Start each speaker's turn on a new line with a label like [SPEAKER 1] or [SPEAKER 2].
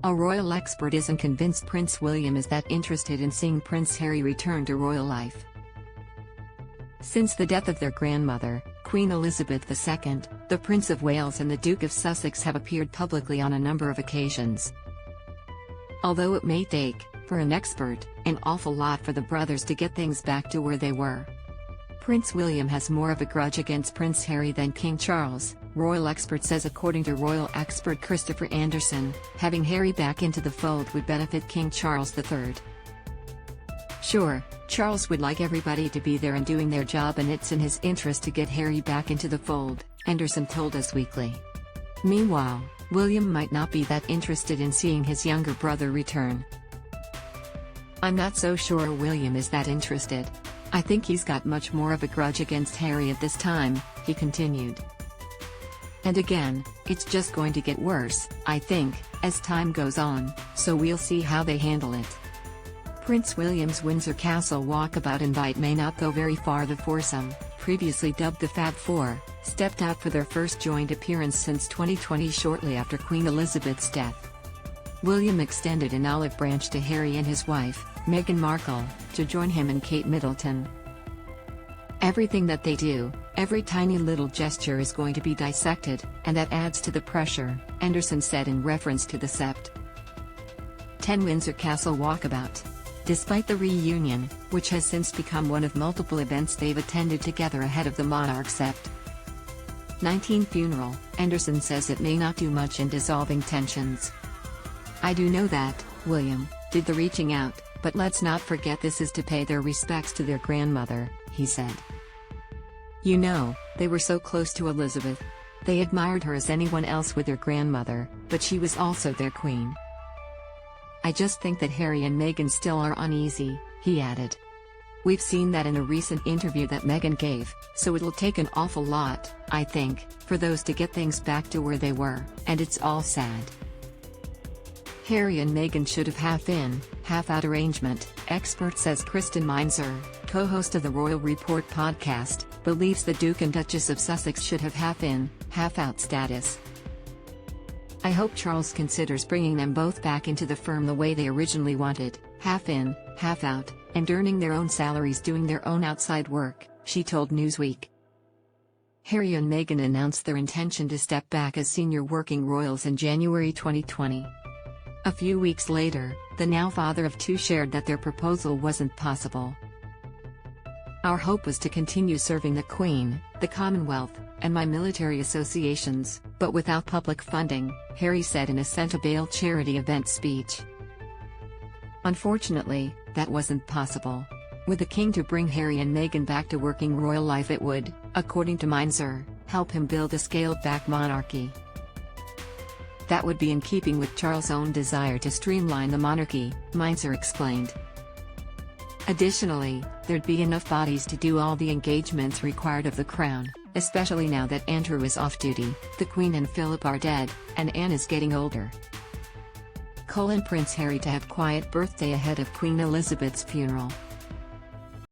[SPEAKER 1] A royal expert isn't convinced Prince William is that interested in seeing Prince Harry return to royal life. Since the death of their grandmother, Queen Elizabeth II, the Prince of Wales and the Duke of Sussex have appeared publicly on a number of occasions. Although it may take, for an expert, an awful lot for the brothers to get things back to where they were. Prince William has more of a grudge against Prince Harry than King Charles, royal expert says. According to royal expert Christopher Anderson, having Harry back into the fold would benefit King Charles III. Sure, Charles would like everybody to be there and doing their job, and it's in his interest to get Harry back into the fold, Anderson told Us Weekly. Meanwhile, William might not be that interested in seeing his younger brother return. "I'm not so sure William is that interested. I think he's got much more of a grudge against Harry at this time," he continued. "And again, it's just going to get worse, I think, as time goes on, so we'll see how they handle it." Prince William's Windsor Castle walkabout invite may not go very far. The foursome, previously dubbed the Fab Four, stepped out for their first joint appearance since 2020 shortly after Queen Elizabeth's death. William extended an olive branch to Harry and his wife, Meghan Markle, to join him and Kate Middleton. "Everything that they do, every tiny little gesture is going to be dissected, and that adds to the pressure," Anderson said in reference to the Sept. 10 Windsor Castle walkabout. Despite the reunion, which has since become one of multiple events they've attended together ahead of the monarch's Sept. 19 funeral, Anderson says it may not do much in dissolving tensions. "I do know that, William, did the reaching out, but let's not forget this is to pay their respects to their grandmother," he said. "You know, they were so close to Elizabeth. They admired her as anyone else with their grandmother, but she was also their queen. I just think that Harry and Meghan still are uneasy," he added. "We've seen that in a recent interview that Meghan gave, so it'll take an awful lot, I think, for those to get things back to where they were, and it's all sad." Harry and Meghan should have half-in, half-out arrangement, expert says. Kristen Meinzer, co-host of the Royal Report podcast, believes the Duke and Duchess of Sussex should have half-in, half-out status. "I hope Charles considers bringing them both back into the firm the way they originally wanted, half-in, half-out, and earning their own salaries doing their own outside work," she told Newsweek. Harry and Meghan announced their intention to step back as senior working royals in January 2020. A few weeks later, the now father of two shared that their proposal wasn't possible. "Our hope was to continue serving the Queen, the Commonwealth, and my military associations, but without public funding," Harry said in a Santa Bail charity event speech. "Unfortunately, that wasn't possible. With the King to bring Harry and Meghan back to working royal life, it would, according to Meinzer, help him build a scaled-back monarchy. That would be in keeping with Charles' own desire to streamline the monarchy," Meinzer explained. "Additionally, there'd be enough bodies to do all the engagements required of the Crown, especially now that Andrew is off duty, the Queen and Philip are dead, and Anne is getting older." Prince Harry to have quiet birthday ahead of Queen Elizabeth's funeral.